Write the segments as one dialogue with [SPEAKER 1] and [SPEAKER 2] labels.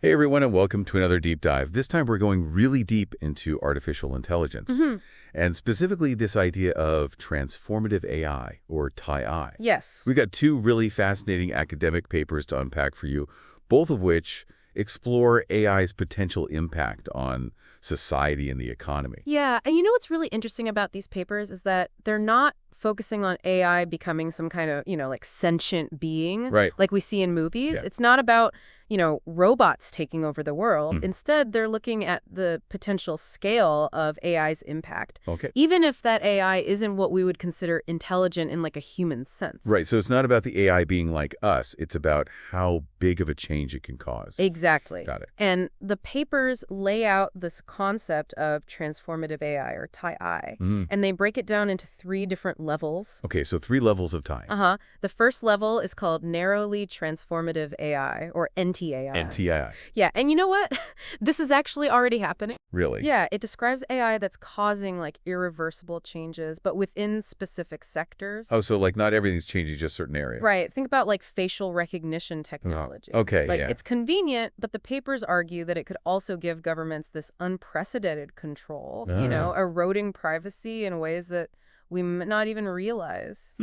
[SPEAKER 1] Hey everyone, and welcome to another deep dive. This time we're going really deep into artificial intelligence, and specifically this idea of transformative AI, or TAI.
[SPEAKER 2] Yes.
[SPEAKER 1] We've got two really fascinating academic papers to unpack for you, both of which explore AI's potential impact on society and the economy.
[SPEAKER 2] Yeah, and you know what's really interesting about these papers is that they're not focusing on AI becoming some kind of, like sentient being
[SPEAKER 1] Right.
[SPEAKER 2] like we see in movies.
[SPEAKER 1] Yeah.
[SPEAKER 2] It's not about, robots taking over the world.
[SPEAKER 1] Mhm.
[SPEAKER 2] Instead, they're looking at the potential scale of AI's impact,
[SPEAKER 1] Okay.
[SPEAKER 2] even if that AI isn't what we would consider intelligent in like a human sense.
[SPEAKER 1] Right, so it's not about the AI being like us. It's about how big of a change it can cause.
[SPEAKER 2] Exactly.
[SPEAKER 1] Got it.
[SPEAKER 2] And the papers lay out this concept of transformative AI, or TAI,
[SPEAKER 1] Mm.
[SPEAKER 2] and they break it down into three different levels.
[SPEAKER 1] Okay, so 3 levels of time.
[SPEAKER 2] The first level is called narrowly transformative AI, or NTAI.
[SPEAKER 1] NTI.
[SPEAKER 2] Yeah, and you know what? This is actually already happening.
[SPEAKER 1] Really?
[SPEAKER 2] Yeah, it describes AI that's causing like irreversible changes, but within specific sectors.
[SPEAKER 1] Oh, so like not everything's changing, just certain areas.
[SPEAKER 2] Right. Think about like facial recognition technology.
[SPEAKER 1] Okay,
[SPEAKER 2] Like
[SPEAKER 1] yeah.
[SPEAKER 2] it's convenient, but the papers argue that it could also give governments this unprecedented control, eroding privacy in ways that we might not even realize.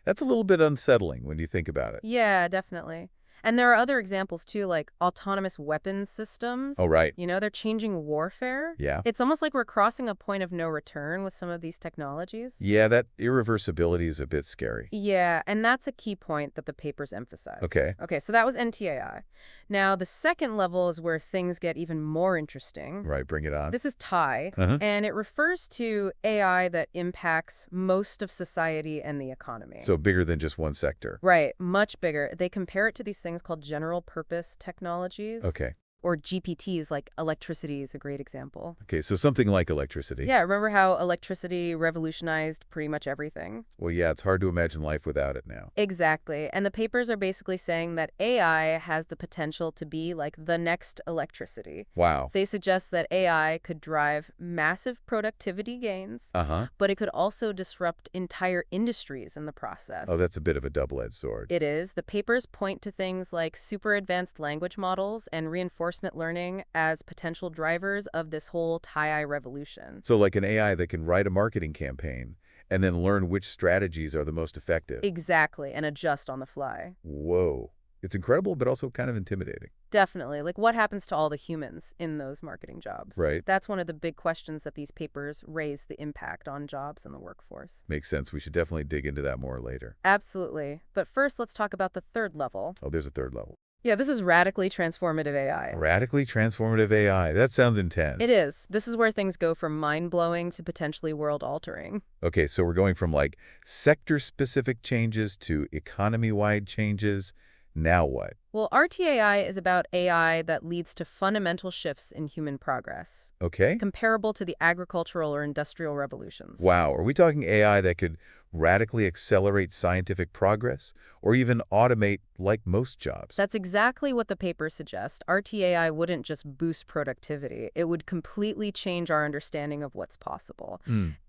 [SPEAKER 1] That's a little bit unsettling when you think about it.
[SPEAKER 2] Yeah, definitely. And there are other examples too, like autonomous weapons systems.
[SPEAKER 1] Oh, right.
[SPEAKER 2] They're changing warfare.
[SPEAKER 1] Yeah.
[SPEAKER 2] It's almost like we're crossing a point of no return with some of these technologies.
[SPEAKER 1] Yeah, that irreversibility is a bit scary.
[SPEAKER 2] Yeah, and that's a key point that the papers emphasize.
[SPEAKER 1] Okay.
[SPEAKER 2] Okay, so that was NTAI. Now, the second level is where things get even more interesting.
[SPEAKER 1] Right, bring it on.
[SPEAKER 2] This is TAI,
[SPEAKER 1] Uh-huh.
[SPEAKER 2] and it refers to AI that impacts most of society and the economy.
[SPEAKER 1] So bigger than just one sector.
[SPEAKER 2] Right, much bigger. They compare it to these things called general purpose technologies.
[SPEAKER 1] Okay.
[SPEAKER 2] Or GPTs, like electricity is a great example.
[SPEAKER 1] Okay, so something like electricity.
[SPEAKER 2] Yeah, remember how electricity revolutionized pretty much everything?
[SPEAKER 1] Well, yeah, it's hard to imagine life without it now.
[SPEAKER 2] Exactly. And the papers are basically saying that AI has the potential to be like the next electricity.
[SPEAKER 1] Wow.
[SPEAKER 2] They suggest that AI could drive massive productivity gains,
[SPEAKER 1] Uh-huh.
[SPEAKER 2] but it could also disrupt entire industries in the process.
[SPEAKER 1] Oh, that's a bit of a double-edged sword.
[SPEAKER 2] It is. The papers point to things like super advanced language models and reinforcement learning as potential drivers of this whole TAI revolution.
[SPEAKER 1] So like an AI that can write a marketing campaign and then learn which strategies are the most effective.
[SPEAKER 2] Exactly, and adjust on the fly.
[SPEAKER 1] Whoa. It's incredible, but also kind of intimidating.
[SPEAKER 2] Definitely. Like, what happens to all the humans in those marketing jobs?
[SPEAKER 1] Right.
[SPEAKER 2] That's one of the big questions that these papers raise, the impact on jobs and the workforce.
[SPEAKER 1] Makes sense. We should definitely dig into that more later.
[SPEAKER 2] Absolutely. But first, let's talk about the third level.
[SPEAKER 1] Oh, there's a third level.
[SPEAKER 2] Yeah, this is radically transformative AI.
[SPEAKER 1] Radically transformative AI. That sounds intense.
[SPEAKER 2] It is. This is where things go from mind-blowing to potentially world-altering.
[SPEAKER 1] Okay, so we're going from like sector-specific changes to economy-wide changes. Now what?
[SPEAKER 2] Well, RTAI is about AI that leads to fundamental shifts in human progress,
[SPEAKER 1] Okay.
[SPEAKER 2] comparable to the agricultural or industrial revolutions.
[SPEAKER 1] Wow. Are we talking AI that could radically accelerate scientific progress or even automate like most jobs?
[SPEAKER 2] That's exactly what the papers suggest. RTAI wouldn't just boost productivity. It would completely change our understanding of what's possible.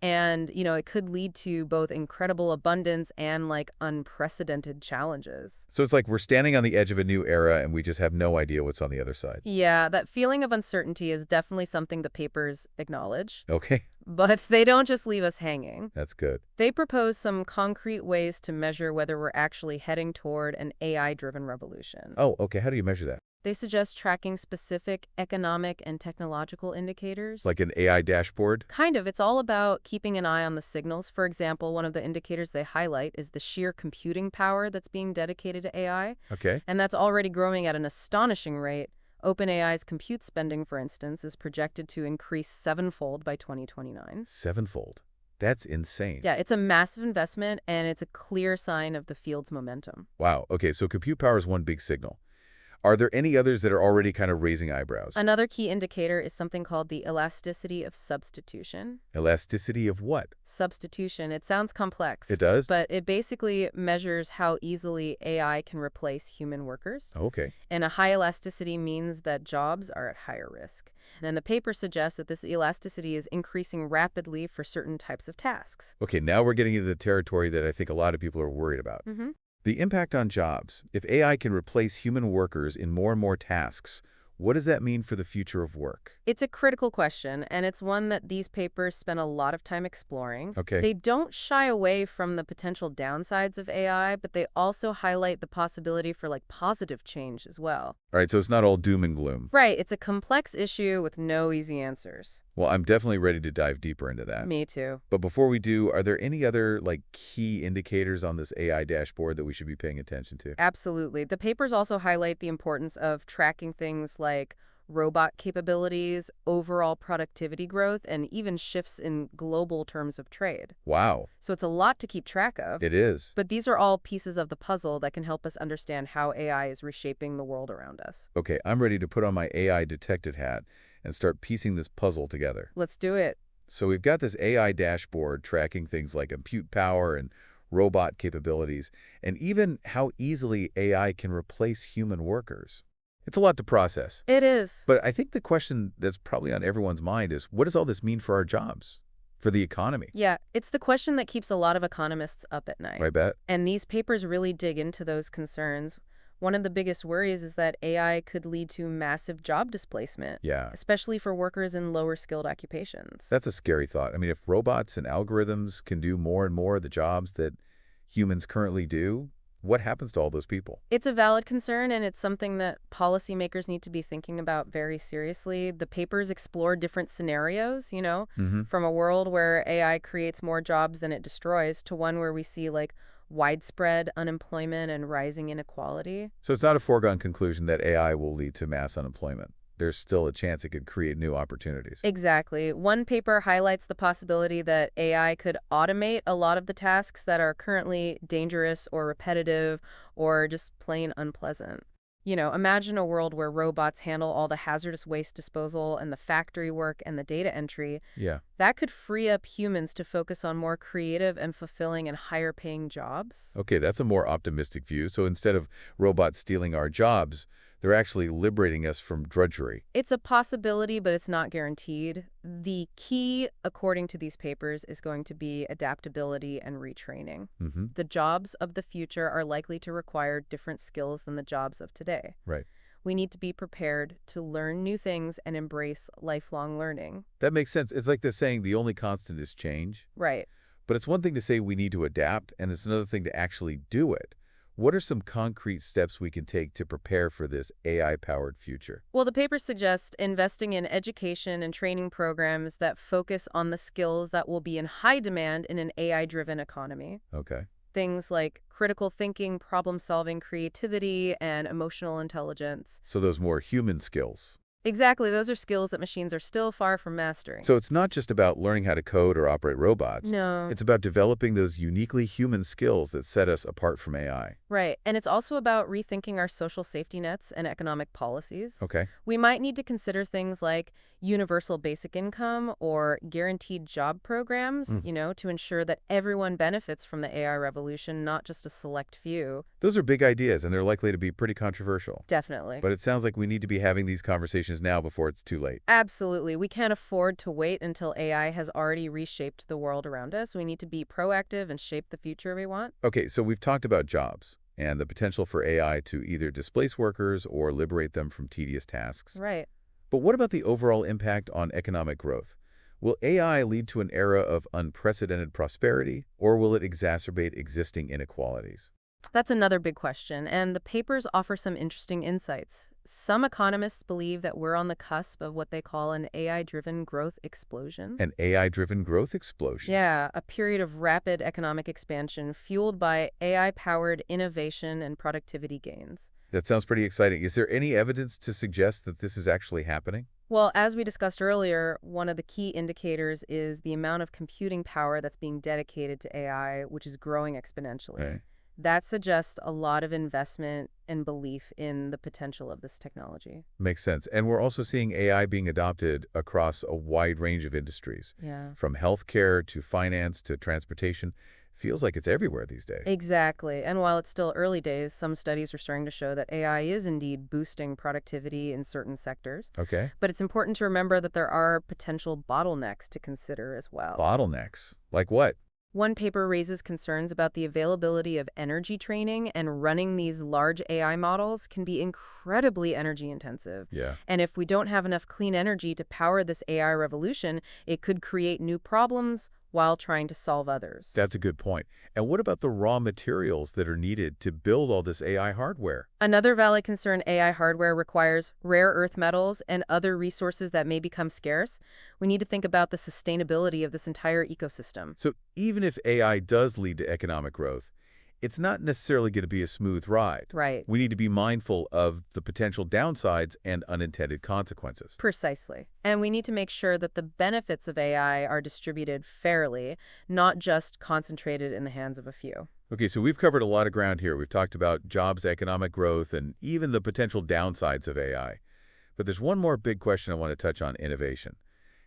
[SPEAKER 2] And, it could lead to both incredible abundance and like unprecedented challenges.
[SPEAKER 1] So it's like we're standing on the edge of a new era and we just have no idea what's on the other side.
[SPEAKER 2] Yeah, that feeling of uncertainty is definitely something the papers acknowledge.
[SPEAKER 1] Okay,
[SPEAKER 2] But they don't just leave us hanging.
[SPEAKER 1] that's good.
[SPEAKER 2] They propose some concrete ways to measure whether we're actually heading toward an AI-driven revolution.
[SPEAKER 1] Oh, okay. How do you measure that?
[SPEAKER 2] They suggest tracking specific economic and technological indicators.
[SPEAKER 1] Like an AI dashboard?
[SPEAKER 2] Kind of. It's all about keeping an eye on the signals. For example, one of the indicators they highlight is the sheer computing power that's being dedicated to AI,
[SPEAKER 1] Okay.
[SPEAKER 2] and that's already growing at an astonishing rate. OpenAI's compute spending, for instance, is projected to increase sevenfold by 2029.
[SPEAKER 1] Sevenfold. That's insane.
[SPEAKER 2] Yeah, it's a massive investment, and it's a clear sign of the field's momentum.
[SPEAKER 1] Wow. Okay, so compute power is one big signal. Are there any others that are already kind of raising eyebrows?
[SPEAKER 2] Another key indicator is something called the elasticity of substitution.
[SPEAKER 1] Elasticity of what?
[SPEAKER 2] Substitution, it sounds complex.
[SPEAKER 1] It does?
[SPEAKER 2] But it basically measures how easily AI can replace human workers.
[SPEAKER 1] Okay.
[SPEAKER 2] And a high elasticity means that jobs are at higher risk. And the paper suggests that this elasticity is increasing rapidly for certain types of tasks.
[SPEAKER 1] Okay, now we're getting into the territory that I think a lot of people are worried about. The impact on jobs. If AI can replace human workers in more and more tasks, what does that mean for the future of work?
[SPEAKER 2] It's a critical question, and it's one that these papers spend a lot of time exploring.
[SPEAKER 1] Okay.
[SPEAKER 2] They don't shy away from the potential downsides of AI, but they also highlight the possibility for positive change as well.
[SPEAKER 1] All right, so it's not all doom and gloom.
[SPEAKER 2] Right, it's a complex issue with no easy answers.
[SPEAKER 1] Well, I'm definitely ready to dive deeper into that.
[SPEAKER 2] Me too.
[SPEAKER 1] But before we do, are there any other key indicators on this AI dashboard that we should be paying attention to?
[SPEAKER 2] Absolutely. The papers also highlight the importance of tracking things like robot capabilities, overall productivity growth, and even shifts in global terms of trade.
[SPEAKER 1] Wow,
[SPEAKER 2] So it's a lot to keep track of.
[SPEAKER 1] it is.
[SPEAKER 2] But these are all pieces of the puzzle that can help us understand how AI is reshaping the world around us.
[SPEAKER 1] Okay, I'm ready to put on my AI detective hat and start piecing this puzzle together.
[SPEAKER 2] Let's do it.
[SPEAKER 1] So we've got this AI dashboard tracking things like compute power and robot capabilities, and even how easily AI can replace human workers. It's a lot to process.
[SPEAKER 2] It is.
[SPEAKER 1] But I think the question that's probably on everyone's mind is, what does all this mean for our jobs, for the economy?
[SPEAKER 2] Yeah, it's the question that keeps a lot of economists up at night.
[SPEAKER 1] I bet.
[SPEAKER 2] And these papers really dig into those concerns. One of the biggest worries is that AI could lead to massive job displacement,
[SPEAKER 1] Yeah,
[SPEAKER 2] especially for workers in lower skilled occupations.
[SPEAKER 1] that's a scary thought. I mean, if robots and algorithms can do more and more of the jobs that humans currently do, what happens to all those people?
[SPEAKER 2] It's a valid concern, and it's something that policymakers need to be thinking about very seriously. The papers explore different scenarios,
[SPEAKER 1] Mm-hmm.
[SPEAKER 2] from a world where AI creates more jobs than it destroys to one where we see widespread unemployment and rising inequality.
[SPEAKER 1] So it's not a foregone conclusion that AI will lead to mass unemployment. There's still a chance it could create new opportunities.
[SPEAKER 2] Exactly. One paper highlights the possibility that AI could automate a lot of the tasks that are currently dangerous or repetitive or just plain unpleasant. Imagine a world where robots handle all the hazardous waste disposal and the factory work and the data entry.
[SPEAKER 1] Yeah.
[SPEAKER 2] That could free up humans to focus on more creative and fulfilling and higher paying jobs.
[SPEAKER 1] Okay, that's a more optimistic view. So instead of robots stealing our jobs, they're actually liberating us from drudgery.
[SPEAKER 2] It's a possibility, but it's not guaranteed. The key, according to these papers, is going to be adaptability and retraining.
[SPEAKER 1] Mm-hmm.
[SPEAKER 2] The jobs of the future are likely to require different skills than the jobs of today.
[SPEAKER 1] Right.
[SPEAKER 2] We need to be prepared to learn new things and embrace lifelong learning.
[SPEAKER 1] That makes sense. It's like the saying, the only constant is change.
[SPEAKER 2] Right.
[SPEAKER 1] But it's one thing to say we need to adapt, and it's another thing to actually do it. What are some concrete steps we can take to prepare for this AI-powered future?
[SPEAKER 2] Well, the papers suggest investing in education and training programs that focus on the skills that will be in high demand in an AI-driven economy.
[SPEAKER 1] Okay.
[SPEAKER 2] Things like critical thinking, problem-solving, creativity, and emotional intelligence.
[SPEAKER 1] So those more human skills.
[SPEAKER 2] Exactly, those are skills that machines are still far from mastering.
[SPEAKER 1] So it's not just about learning how to code or operate robots.
[SPEAKER 2] No.
[SPEAKER 1] It's about developing those uniquely human skills that set us apart from AI.
[SPEAKER 2] Right, and it's also about rethinking our social safety nets and economic policies.
[SPEAKER 1] Okay.
[SPEAKER 2] We might need to consider things like universal basic income or guaranteed job programs, to ensure that everyone benefits from the AI revolution, not just a select few.
[SPEAKER 1] Those are big ideas, and they're likely to be pretty controversial.
[SPEAKER 2] Definitely.
[SPEAKER 1] But it sounds like we need to be having these conversations now before it's too late.
[SPEAKER 2] Absolutely. We can't afford to wait until AI has already reshaped the world around us. We need to be proactive and shape the future we want.
[SPEAKER 1] Okay, so we've talked about jobs and the potential for AI to either displace workers or liberate them from tedious tasks.
[SPEAKER 2] Right.
[SPEAKER 1] But what about the overall impact on economic growth? Will AI lead to an era of unprecedented prosperity, or will it exacerbate existing inequalities?
[SPEAKER 2] That's another big question, and the papers offer some interesting insights. Some economists believe that we're on the cusp of what they call an AI-driven growth explosion.
[SPEAKER 1] An AI-driven growth explosion?
[SPEAKER 2] Yeah, a period of rapid economic expansion fueled by AI-powered innovation and productivity gains.
[SPEAKER 1] That sounds pretty exciting. Is there any evidence to suggest that this is actually happening?
[SPEAKER 2] Well, as we discussed earlier, one of the key indicators is the amount of computing power that's being dedicated to AI, which is growing exponentially.
[SPEAKER 1] Right.
[SPEAKER 2] That suggests a lot of investment and belief in the potential of this technology.
[SPEAKER 1] Makes sense. And we're also seeing AI being adopted across a wide range of industries,
[SPEAKER 2] Yeah.
[SPEAKER 1] from healthcare to finance to transportation. Feels like it's everywhere these days.
[SPEAKER 2] Exactly. And while it's still early days, some studies are starting to show that AI is indeed boosting productivity in certain sectors.
[SPEAKER 1] Okay.
[SPEAKER 2] But it's important to remember that there are potential bottlenecks to consider as well.
[SPEAKER 1] Bottlenecks. Like what?
[SPEAKER 2] One paper raises concerns about the availability of energy training, and running these large AI models can be incredibly energy intensive.
[SPEAKER 1] Yeah.
[SPEAKER 2] And if we don't have enough clean energy to power this AI revolution, it could create new problems while trying to solve others.
[SPEAKER 1] That's a good point. And what about the raw materials that are needed to build all this AI hardware?
[SPEAKER 2] Another valid concern: AI hardware requires rare earth metals and other resources that may become scarce. We need to think about the sustainability of this entire ecosystem.
[SPEAKER 1] So even if AI does lead to economic growth, it's not necessarily going to be a smooth ride.
[SPEAKER 2] Right.
[SPEAKER 1] We need to be mindful of the potential downsides and unintended consequences.
[SPEAKER 2] Precisely. And we need to make sure that the benefits of AI are distributed fairly, not just concentrated in the hands of a few.
[SPEAKER 1] Okay, so we've covered a lot of ground here. We've talked about jobs, economic growth, and even the potential downsides of AI. But there's one more big question I want to touch on: innovation.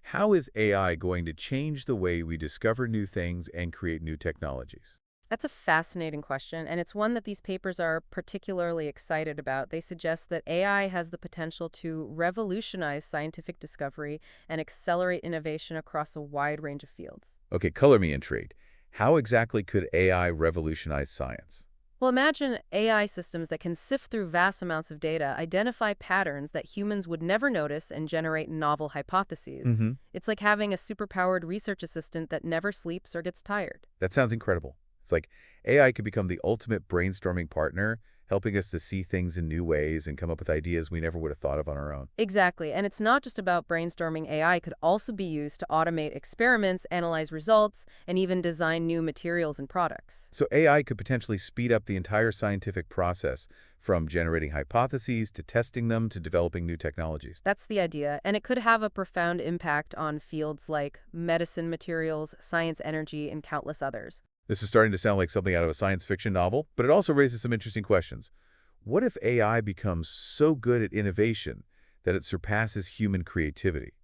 [SPEAKER 1] How is AI going to change the way we discover new things and create new technologies?
[SPEAKER 2] That's a fascinating question, and it's one that these papers are particularly excited about. They suggest that AI has the potential to revolutionize scientific discovery and accelerate innovation across a wide range of fields.
[SPEAKER 1] Okay, color me intrigued. How exactly could AI revolutionize science?
[SPEAKER 2] Well, imagine AI systems that can sift through vast amounts of data, identify patterns that humans would never notice, and generate novel hypotheses.
[SPEAKER 1] Mm-hmm.
[SPEAKER 2] It's like having a superpowered research assistant that never sleeps or gets tired.
[SPEAKER 1] That sounds incredible. It's like AI could become the ultimate brainstorming partner, helping us to see things in new ways and come up with ideas we never would have thought of on our own.
[SPEAKER 2] Exactly. And it's not just about brainstorming. AI could also be used to automate experiments, analyze results, and even design new materials and products.
[SPEAKER 1] So AI could potentially speed up the entire scientific process, from generating hypotheses to testing them to developing new technologies.
[SPEAKER 2] That's the idea. And it could have a profound impact on fields like medicine materials, science energy, and countless others.
[SPEAKER 1] This is starting to sound like something out of a science fiction novel, but it also raises some interesting questions. What if AI becomes so good at innovation that it surpasses human creativity?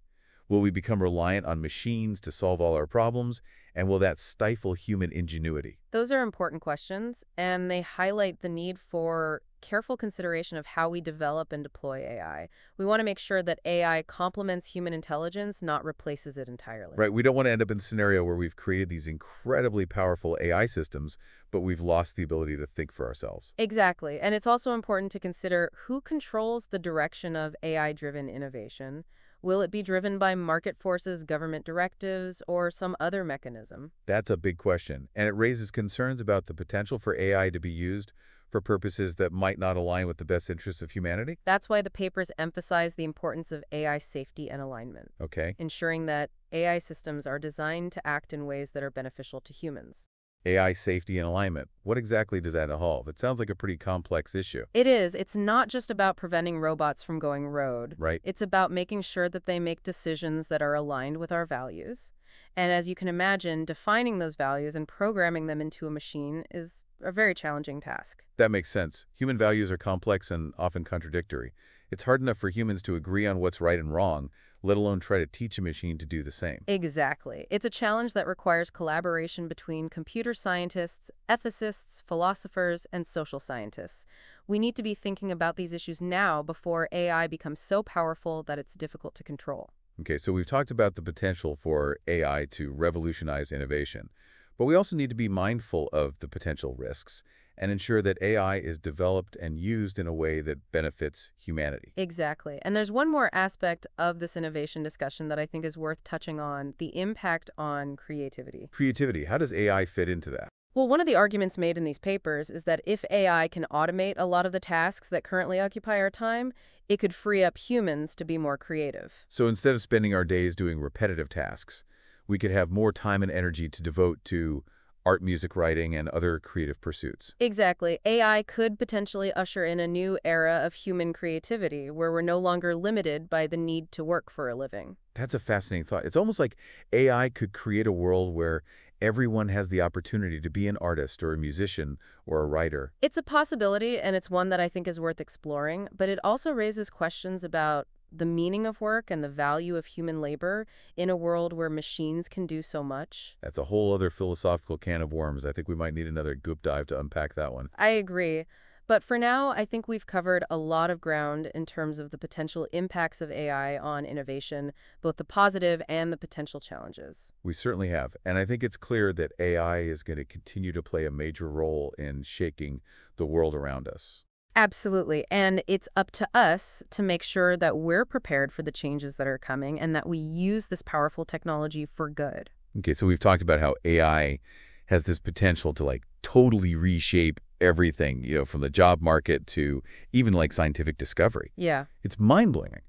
[SPEAKER 1] Will we become reliant on machines to solve all our problems, and will that stifle human ingenuity?
[SPEAKER 2] Those are important questions, and they highlight the need for careful consideration of how we develop and deploy AI. We want to make sure that AI complements human intelligence, not replaces it entirely.
[SPEAKER 1] Right, we don't want to end up in a scenario where we've created these incredibly powerful AI systems, but we've lost the ability to think for ourselves.
[SPEAKER 2] Exactly. And it's also important to consider who controls the direction of AI-driven innovation. Will it be driven by market forces, government directives, or some other mechanism?
[SPEAKER 1] That's a big question, and it raises concerns about the potential for AI to be used for purposes that might not align with the best interests of humanity.
[SPEAKER 2] That's why the papers emphasize the importance of AI safety and alignment,
[SPEAKER 1] Okay.
[SPEAKER 2] ensuring that AI systems are designed to act in ways that are beneficial to humans.
[SPEAKER 1] AI safety and alignment. What exactly does that involve? It sounds like a pretty complex issue,
[SPEAKER 2] It is. It's not just about preventing robots from going rogue.
[SPEAKER 1] right?
[SPEAKER 2] It's about making sure that they make decisions that are aligned with our values. And as you can imagine, defining those values and programming them into a machine is a very challenging task.
[SPEAKER 1] That makes sense. Human values are complex and often contradictory. It's hard enough for humans to agree on what's right and wrong, let alone try to teach a machine to do the same.
[SPEAKER 2] Exactly. It's a challenge that requires collaboration between computer scientists, ethicists, philosophers, and social scientists. We need to be thinking about these issues now before AI becomes so powerful that it's difficult to control.
[SPEAKER 1] Okay, so we've talked about the potential for AI to revolutionize innovation, but we also need to be mindful of the potential risks and ensure that AI is developed and used in a way that benefits humanity.
[SPEAKER 2] Exactly. And there's one more aspect of this innovation discussion that I think is worth touching on: the impact on creativity.
[SPEAKER 1] Creativity, how does AI fit into that?
[SPEAKER 2] Well, one of the arguments made in these papers is that if AI can automate a lot of the tasks that currently occupy our time, it could free up humans to be more creative.
[SPEAKER 1] So instead of spending our days doing repetitive tasks, we could have more time and energy to devote to art, music, writing, and other creative pursuits.
[SPEAKER 2] Exactly. AI could potentially usher in a new era of human creativity where we're no longer limited by the need to work for a living.
[SPEAKER 1] That's a fascinating thought. It's almost like AI could create a world where everyone has the opportunity to be an artist or a musician or a writer.
[SPEAKER 2] It's a possibility, and it's one that I think is worth exploring, but it also raises questions about the meaning of work and the value of human labor in a world where machines can do so much.
[SPEAKER 1] That's a whole other philosophical can of worms. I think we might need another goop dive to unpack that one.
[SPEAKER 2] I agree. But for now, I think we've covered a lot of ground in terms of the potential impacts of AI on innovation, both the positive and the potential challenges.
[SPEAKER 1] We certainly have. And I think it's clear that AI is going to continue to play a major role in shaping the world around us.
[SPEAKER 2] Absolutely. And it's up to us to make sure that we're prepared for the changes that are coming and that we use this powerful technology for good.
[SPEAKER 1] Okay, so we've talked about how AI has this potential to like totally reshape everything, from the job market to even like scientific discovery.
[SPEAKER 2] Yeah.
[SPEAKER 1] It's mind-blowing.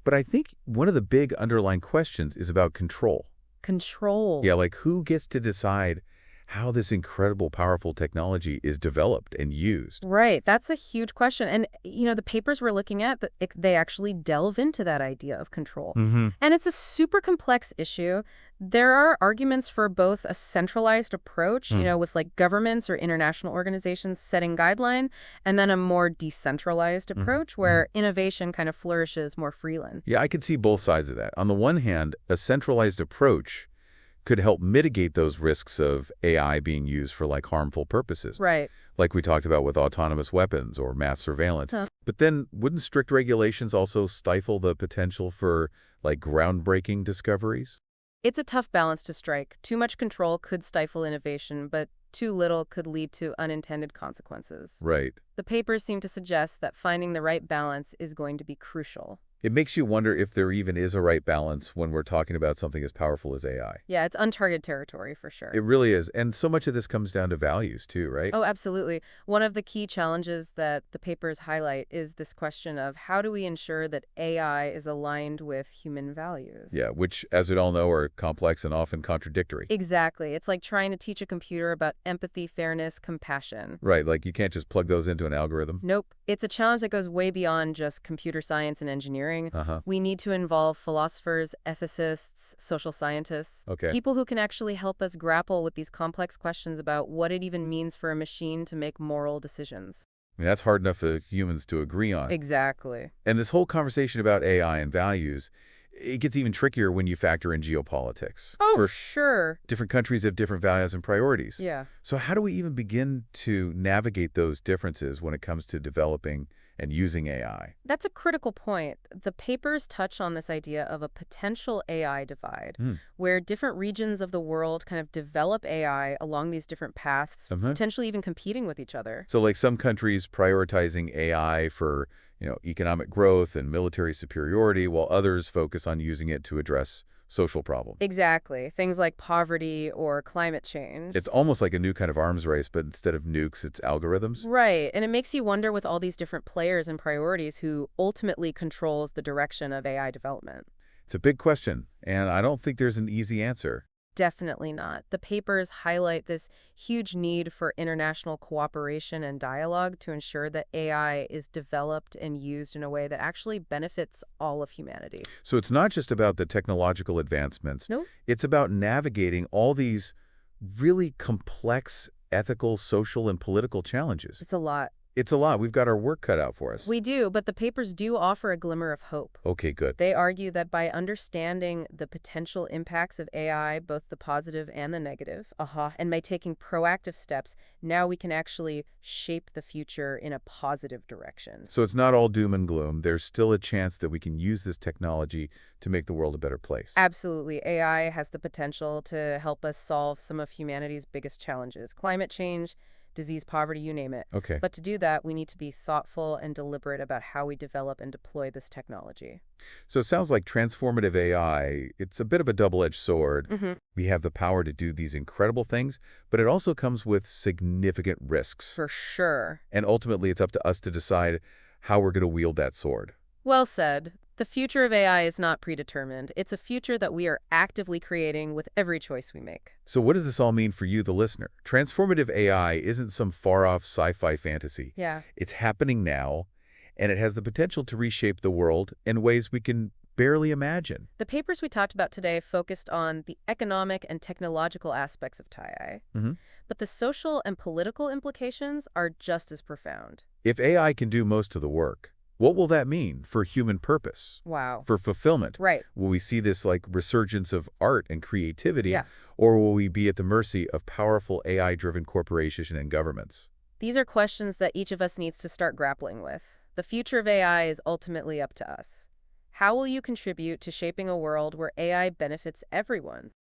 [SPEAKER 1] But I think one of the big underlying questions is about control. Yeah,
[SPEAKER 2] Control.
[SPEAKER 1] like who gets to decide how this incredible, powerful technology is developed and used?
[SPEAKER 2] Right. That's a huge question. And, the papers we're looking at, they actually delve into that idea of control.
[SPEAKER 1] Mm-hmm.
[SPEAKER 2] And it's a super complex issue. There are arguments for both a centralized approach, with like governments or international organizations setting guidelines, and then a more decentralized approach
[SPEAKER 1] Mm-hmm.
[SPEAKER 2] where innovation kind of flourishes more freely.
[SPEAKER 1] Yeah, I could see both sides of that. On the one hand, a centralized approach could help mitigate those risks of AI being used for like harmful purposes,
[SPEAKER 2] Right.
[SPEAKER 1] like we talked about with autonomous weapons or mass surveillance.
[SPEAKER 2] Huh.
[SPEAKER 1] But then wouldn't strict regulations also stifle the potential for like groundbreaking discoveries?
[SPEAKER 2] It's a tough balance to strike. Too much control could stifle innovation, but too little could lead to unintended consequences.
[SPEAKER 1] Right.
[SPEAKER 2] The papers seem to suggest that finding the right balance is going to be crucial.
[SPEAKER 1] It makes you wonder if there even is a right balance when we're talking about something as powerful as AI.
[SPEAKER 2] Yeah, it's uncharted territory for sure.
[SPEAKER 1] It really is. And so much of this comes down to values too, right?
[SPEAKER 2] Oh, absolutely. One of the key challenges that the papers highlight is this question of how do we ensure that AI is aligned with human values?
[SPEAKER 1] Yeah, which, as we all know, are complex and often contradictory.
[SPEAKER 2] Exactly. It's like trying to teach a computer about empathy, fairness, compassion.
[SPEAKER 1] Right, like you can't just plug those into an algorithm.
[SPEAKER 2] Nope. It's a challenge that goes way beyond just computer science and engineering.
[SPEAKER 1] Uh-huh.
[SPEAKER 2] We need to involve philosophers, ethicists, social scientists,
[SPEAKER 1] Okay.
[SPEAKER 2] people who can actually help us grapple with these complex questions about what it even means for a machine to make moral decisions.
[SPEAKER 1] I mean, that's hard enough for humans to agree on.
[SPEAKER 2] Exactly.
[SPEAKER 1] And this whole conversation about AI and values, it gets even trickier when you factor in geopolitics.
[SPEAKER 2] Oh,
[SPEAKER 1] For
[SPEAKER 2] sure.
[SPEAKER 1] different countries have different values and priorities.
[SPEAKER 2] Yeah.
[SPEAKER 1] So how do we even begin to navigate those differences when it comes to developing and using AI?
[SPEAKER 2] That's a critical point. The papers touch on this idea of a potential AI divide,
[SPEAKER 1] Hmm.
[SPEAKER 2] where different regions of the world kind of develop AI along these different paths,
[SPEAKER 1] Uh-huh.
[SPEAKER 2] potentially even competing with each other.
[SPEAKER 1] So like some countries prioritizing AI for, economic growth and military superiority, while others focus on using it to address social problems.
[SPEAKER 2] Exactly. Things like poverty or climate change.
[SPEAKER 1] It's almost like a new kind of arms race, but instead of nukes, it's algorithms.
[SPEAKER 2] Right. And it makes you wonder with all these different players and priorities who ultimately controls the direction of AI development.
[SPEAKER 1] It's a big question, and I don't think there's an easy answer.
[SPEAKER 2] Definitely not. The papers highlight this huge need for international cooperation and dialogue to ensure that AI is developed and used in a way that actually benefits all of humanity.
[SPEAKER 1] So it's not just about the technological advancements.
[SPEAKER 2] Nope.
[SPEAKER 1] It's about navigating all these really complex ethical, social, and political challenges.
[SPEAKER 2] It's a lot.
[SPEAKER 1] It's a lot. We've got our work cut out for us.
[SPEAKER 2] We do, but the papers do offer a glimmer of hope.
[SPEAKER 1] Okay, good.
[SPEAKER 2] They argue that by understanding the potential impacts of AI, both the positive and the negative, and by taking proactive steps, now we can actually shape the future in a positive direction.
[SPEAKER 1] So it's not all doom and gloom. There's still a chance that we can use this technology to make the world a better place.
[SPEAKER 2] Absolutely. AI has the potential to help us solve some of humanity's biggest challenges: climate change, disease, poverty, you name it.
[SPEAKER 1] Okay.
[SPEAKER 2] But to do that, we need to be thoughtful and deliberate about how we develop and deploy this technology.
[SPEAKER 1] So it sounds like transformative AI, it's a bit of a double-edged sword.
[SPEAKER 2] Mm-hmm.
[SPEAKER 1] We have the power to do these incredible things, but it also comes with significant risks.
[SPEAKER 2] For sure.
[SPEAKER 1] And ultimately, it's up to us to decide how we're going to wield that sword.
[SPEAKER 2] Well said. The future of AI is not predetermined. It's a future that we are actively creating with every choice we make.
[SPEAKER 1] So what does this all mean for you, the listener? Transformative AI isn't some far-off sci-fi fantasy.
[SPEAKER 2] Yeah.
[SPEAKER 1] It's happening now, and it has the potential to reshape the world in ways we can barely imagine.
[SPEAKER 2] The papers we talked about today focused on the economic and technological aspects of AI,
[SPEAKER 1] Mhm.
[SPEAKER 2] but the social and political implications are just as profound.
[SPEAKER 1] If AI can do most of the work, what will that mean for human purpose,
[SPEAKER 2] Wow.
[SPEAKER 1] for fulfillment?
[SPEAKER 2] Right.
[SPEAKER 1] Will we see this like resurgence of art and creativity,
[SPEAKER 2] Yeah.
[SPEAKER 1] or will we be at the mercy of powerful AI-driven corporations and governments?
[SPEAKER 2] These are questions that each of us needs to start grappling with. The future of AI is ultimately up to us. How will you contribute to shaping a world where AI benefits everyone?